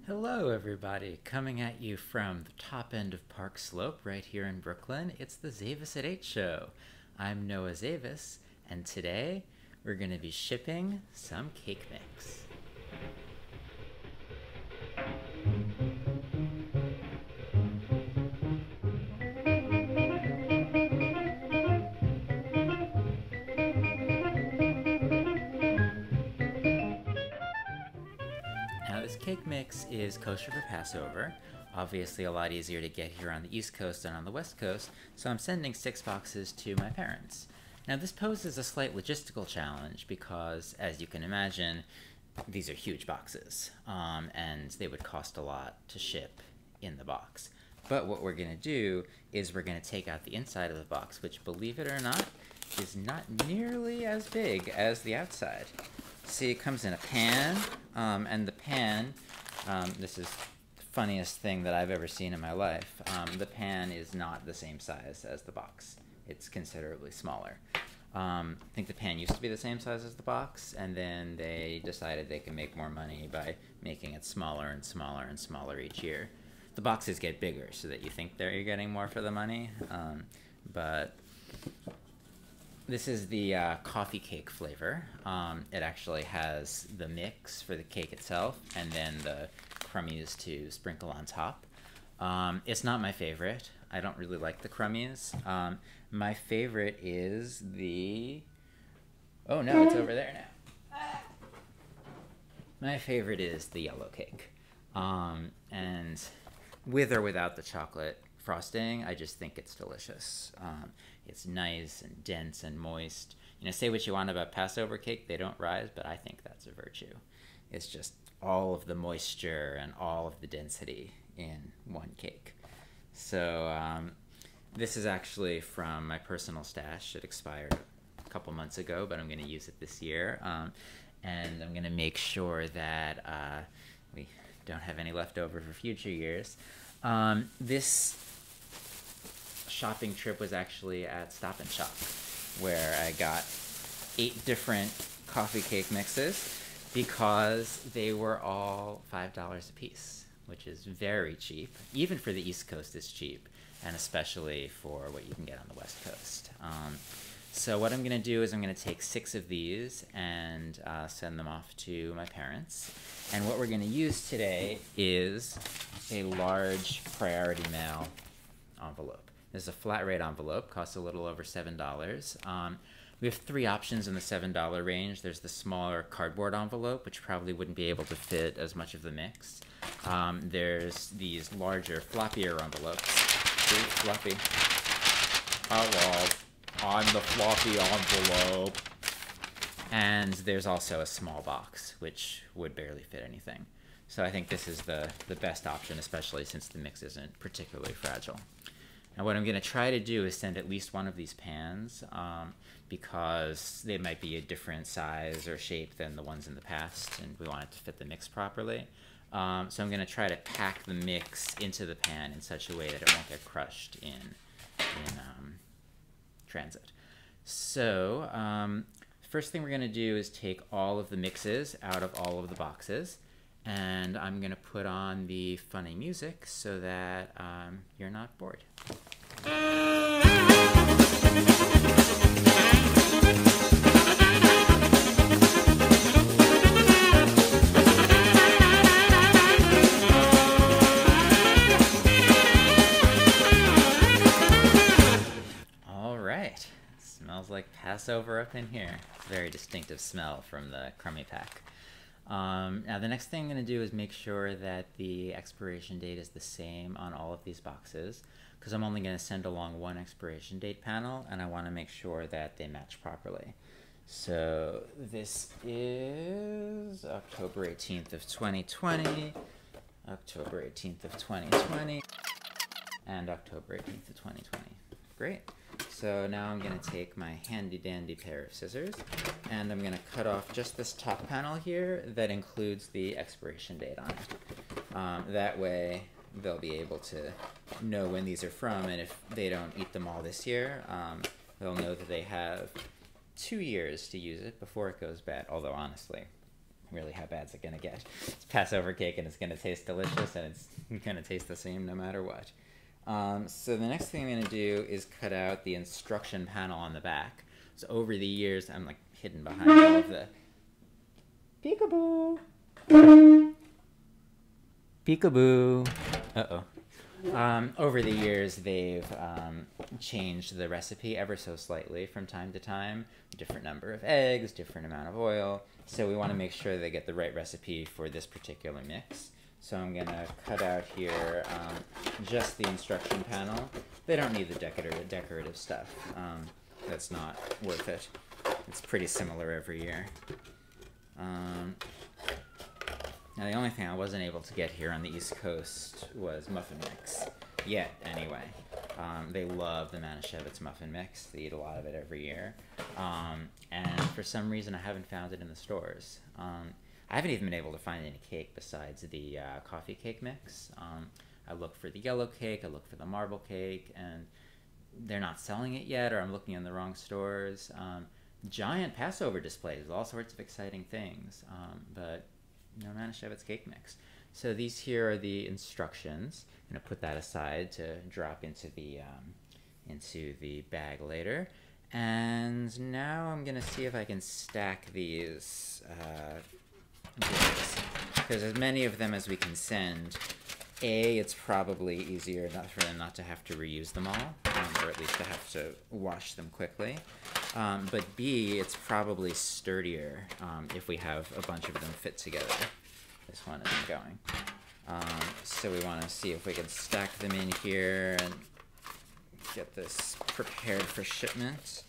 Hello, everybody. Coming at you from the top end of Park Slope right here in Brooklyn, it's the Zaves at 8 show. I'm Noah Zaves, and today we're going to be shipping some cake mix. Now, this cake mix is kosher for Passover. Obviously, a lot easier to get here on the East Coast than on the West Coast, so I'm sending 6 boxes to my parents. Now, this poses a slight logistical challenge because, as you can imagine, these are huge boxes, and they would cost a lot to ship in the box. But what we're going to do is we're going to take out the inside of the box, which, believe it or not, is not nearly as big as the outside. See, it comes in a pan, and the pan, this is the funniest thing that I've ever seen in my life. The pan is not the same size as the box. It's considerably smaller. I think the pan used to be the same size as the box, and then they decided they can make more money by making it smaller and smaller and smaller each year. The boxes get bigger so that you think you're getting more for the money, but this is the coffee cake flavor. It actually has the mix for the cake itself and then the crummies to sprinkle on top. It's not my favorite. I don't really like the crummies. My favorite is the... Oh no, it's over there now. My favorite is the yellow cake. And with or without the chocolate frosting, I just think it's delicious. It's nice and dense and moist. You know, say what you want about Passover cake, they don't rise, but I think that's a virtue. It's just all of the moisture and all of the density in one cake. So this is actually from my personal stash. It expired a couple months ago, but I'm going to use it this year. And I'm going to make sure that we don't have any left over for future years. This shopping trip was actually at Stop and Shop, where I got 8 different coffee cake mixes because they were all $5 a piece, which is very cheap. Even for the East Coast, it's cheap, and especially for what you can get on the West Coast. So what I'm going to do is I'm going to take 6 of these and send them off to my parents. And what we're going to use today is a large priority mail envelope. This is a flat rate envelope, costs a little over $7. We have 3 options in the $7 range. There's the smaller cardboard envelope, which probably wouldn't be able to fit as much of the mix. There's these larger, floppier envelopes. Ooh, floppy. Hello, I'm the floppy envelope. And there's also a small box, which would barely fit anything. So I think this is the best option, especially since the mix isn't particularly fragile. Now what I'm going to try to do is send at least one of these pans because they might be a different size or shape than the ones in the past, and we want it to fit the mix properly. So I'm going to try to pack the mix into the pan in such a way that it won't get crushed in transit. So first thing we're going to do is take all of the mixes out of all of the boxes, and I'm going to put on the funny music so that you're not bored. All right. Smells like Passover up in here. Very distinctive smell from the crummy pack. Now the next thing I'm going to do is make sure that the expiration date is the same on all of these boxes, because I'm only going to send along 1 expiration date panel, and I want to make sure that they match properly. So this is October 18th of 2020, October 18th of 2020, and October 18th of 2020. Great. So now I'm going to take my handy-dandy pair of scissors, and I'm going to cut off just this top panel here that includes the expiration date on it. That way they'll be able to know when these are from, and if they don't eat them all this year, they'll know that they have 2 years to use it before it goes bad. Although honestly, really, how bad's it going to get? It's Passover cake, and it's going to taste delicious, and it's going to taste the same no matter what. So the next thing I'm going to do is cut out the instruction panel on the back. So over the years, I'm like hidden behind all of the peekaboo. Peekaboo. Uh-oh. Over the years, they've changed the recipe ever so slightly from time to time. Different number of eggs, different amount of oil. So we want to make sure they get the right recipe for this particular mix. So I'm going to cut out here just the instruction panel. They don't need the decorative stuff. That's not worth it. It's pretty similar every year. Now the only thing I wasn't able to get here on the East Coast was muffin mix. Yet, anyway. They love the Manischewitz Muffin mix. They eat a lot of it every year. And for some reason I haven't found it in the stores. I haven't even been able to find any cake besides the coffee cake mix. I look for the yellow cake, I look for the marble cake, and they're not selling it yet, or I'm looking in the wrong stores. Giant Passover displays with all sorts of exciting things, but no Manischewitz cake mix. So these here are the instructions. I'm going to put that aside to drop into the bag later. And now I'm going to see if I can stack these because as many of them as we can send, A, it's probably easier for them not to have to reuse them all, or at least to have to wash them quickly. But B, it's probably sturdier if we have a bunch of them fit together. This one isn't going. So we want to see if we can stack them in here and get this prepared for shipment.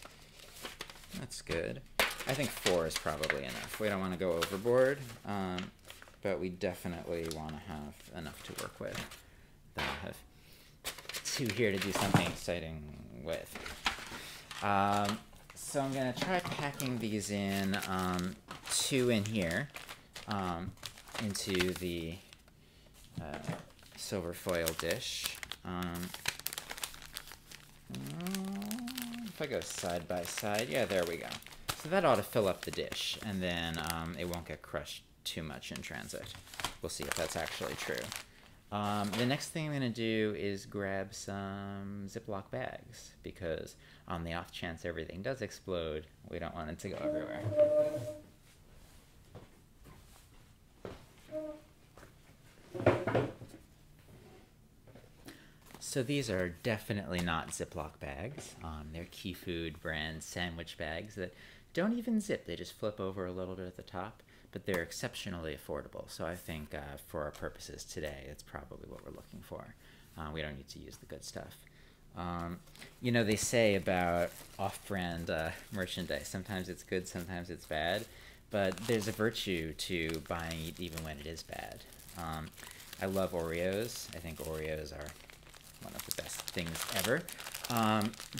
That's good. I think 4 is probably enough. We don't want to go overboard, but we definitely want to have enough to work with. Then I'll have 2 here to do something exciting with. So I'm going to try packing these in, 2 in here, into the silver foil dish. If I go side by side, yeah, there we go. So that ought to fill up the dish, and then it won't get crushed too much in transit. We'll see if that's actually true. The next thing I'm going to do is grab some Ziploc bags, because on the off chance everything does explode, we don't want it to go everywhere. So these are definitely not Ziploc bags. They're Key Food brand sandwich bags that don't even zip. They just flip over a little bit at the top, but they're exceptionally affordable. So I think for our purposes today, it's probably what we're looking for. We don't need to use the good stuff. You know, they say about off-brand merchandise, sometimes it's good, sometimes it's bad, but there's a virtue to buying it even when it is bad. I love Oreos. I think Oreos are one of the best things ever,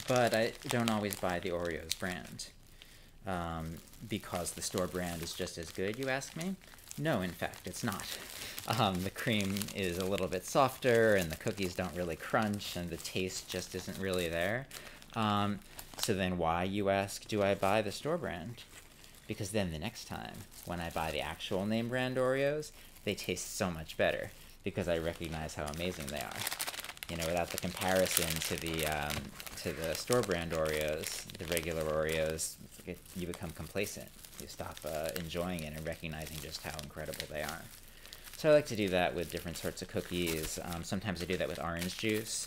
but I don't always buy the Oreos brand because the store brand is just as good, you ask me? No, in fact, it's not. The cream is a little bit softer, and the cookies don't really crunch, and the taste just isn't really there. So then why, you ask, do I buy the store brand? Because then the next time, when I buy the actual name brand Oreos, they taste so much better, because I recognize how amazing they are. You know, without the comparison to the store brand Oreos, the regular Oreos, you become complacent. You stop enjoying it and recognizing just how incredible they are. So I like to do that with different sorts of cookies. Sometimes I do that with orange juice.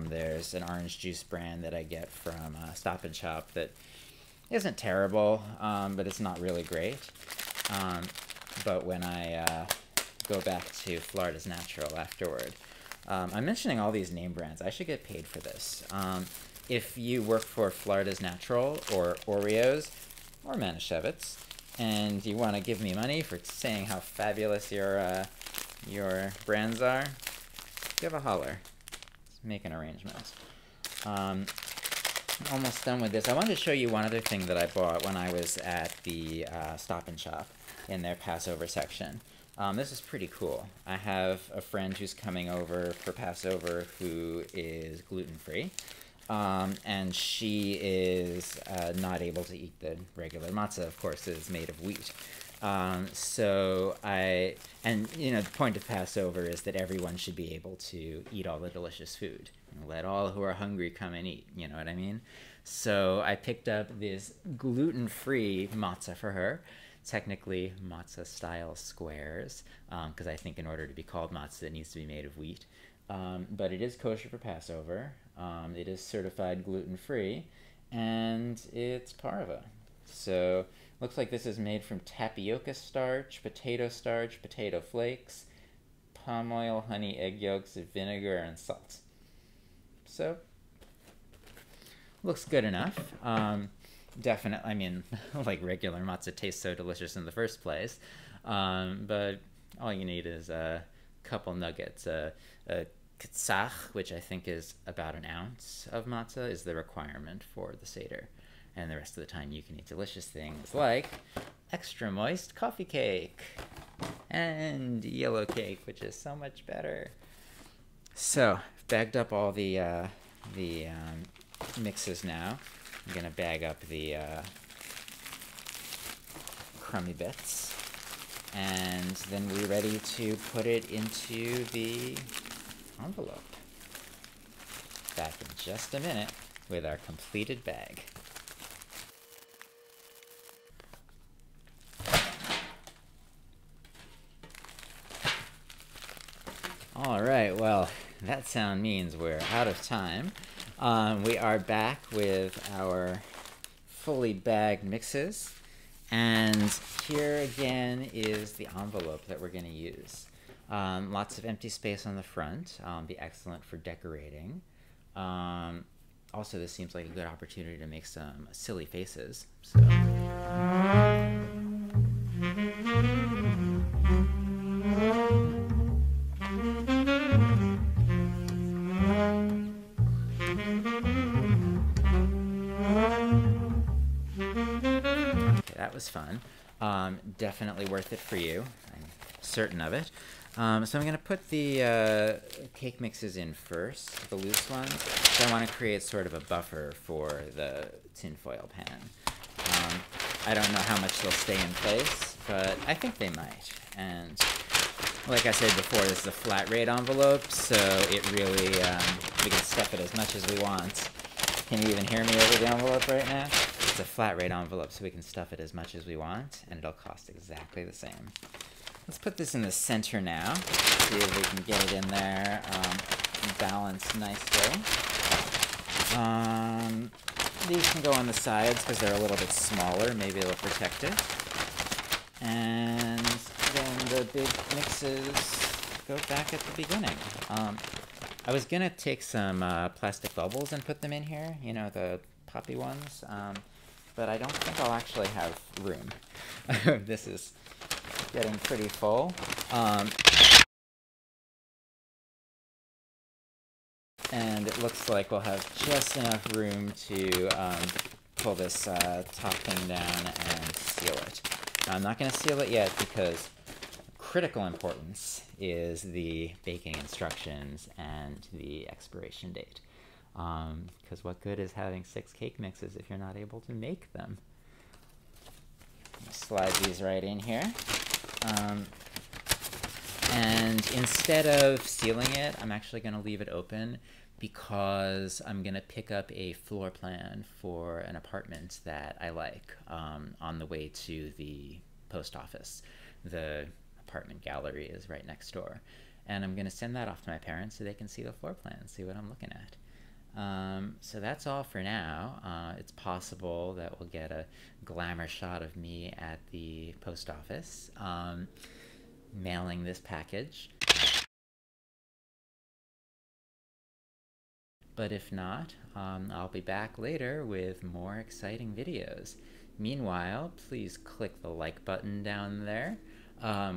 There's an orange juice brand that I get from Stop and Shop that isn't terrible, but it's not really great. But when I go back to Florida's Natural afterward, I'm mentioning all these name brands. I should get paid for this. If you work for Florida's Natural or Oreos or Manischewitz, and you want to give me money for saying how fabulous your brands are, give a holler. Let's make an arrangement. Almost done with this. I wanted to show you one other thing that I bought when I was at the Stop and Shop in their Passover section. This is pretty cool. I have a friend who's coming over for Passover who is gluten-free, and she is not able to eat the regular matzah, of course, it is made of wheat. And the point of Passover is that everyone should be able to eat all the delicious food. Let all who are hungry come and eat, you know what I mean? So I picked up this gluten-free matzah for her, technically matzah-style squares, because I think in order to be called matzah, it needs to be made of wheat. But it is kosher for Passover. It is certified gluten-free, and it's parva. So looks like this is made from tapioca starch, potato flakes, palm oil, honey, egg yolks, vinegar, and salt. So looks good enough. Definitely, I mean, like regular matzah tastes so delicious in the first place. But all you need is a couple nuggets. A katsach, which I think is about an ounce of matzah, is the requirement for the Seder. And the rest of the time you can eat delicious things like extra moist coffee cake and yellow cake, which is so much better. So, bagged up all the mixes now. I'm going to bag up the crummy bits. And then we're ready to put it into the envelope. Back in just a minute with our completed bag. All right, well, that sound means we're out of time. We are back with our fully bagged mixes. And here again is the envelope that we're going to use. Lots of empty space on the front. Be excellent for decorating. Also, this seems like a good opportunity to make some silly faces. So. That was fun. Definitely worth it for you. I'm certain of it. So I'm going to put the cake mixes in first, the loose ones. So I want to create sort of a buffer for the tinfoil pan. I don't know how much they'll stay in place, but I think they might. And like I said before, this is a flat rate envelope, so it really, we can stuff it as much as we want. Can you even hear me over the envelope right now? It's a flat rate envelope, so we can stuff it as much as we want, and it'll cost exactly the same. Let's put this in the center now, see if we can get it in there balanced nicely. These can go on the sides because they're a little bit smaller, maybe it'll protect it. And then the big mixes go back at the beginning. I was going to take some plastic bubbles and put them in here, you know, the poppy ones, but I don't think I'll actually have room. This is getting pretty full. And it looks like we'll have just enough room to pull this top thing down and seal it. I'm not going to seal it yet because critical importance is the baking instructions and the expiration date. Because what good is having 6 cake mixes if you're not able to make them? Slide these right in here. And instead of sealing it, I'm actually going to leave it open because I'm going to pick up a floor plan for an apartment that I like on the way to the post office. The apartment gallery is right next door. And I'm going to send that off to my parents so they can see the floor plan, see what I'm looking at. So that's all for now. It's possible that we'll get a glamour shot of me at the post office mailing this package. But if not, I'll be back later with more exciting videos. Meanwhile, please click the like button down there.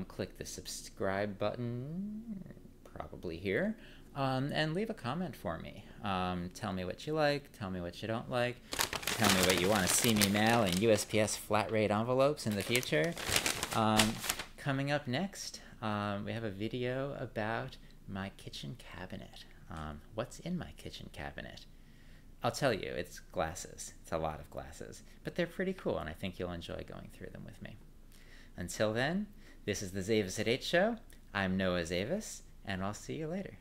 Click the subscribe button, probably here, and leave a comment for me. Tell me what you like, tell me what you don't like, tell me what you want to see me mail in USPS flat rate envelopes in the future. Coming up next, we have a video about my kitchen cabinet. What's in my kitchen cabinet? I'll tell you, it's glasses. It's a lot of glasses, but they're pretty cool, and I think you'll enjoy going through them with me. Until then, this is the Zaves at 8 show. I'm Noah Zaves, and I'll see you later.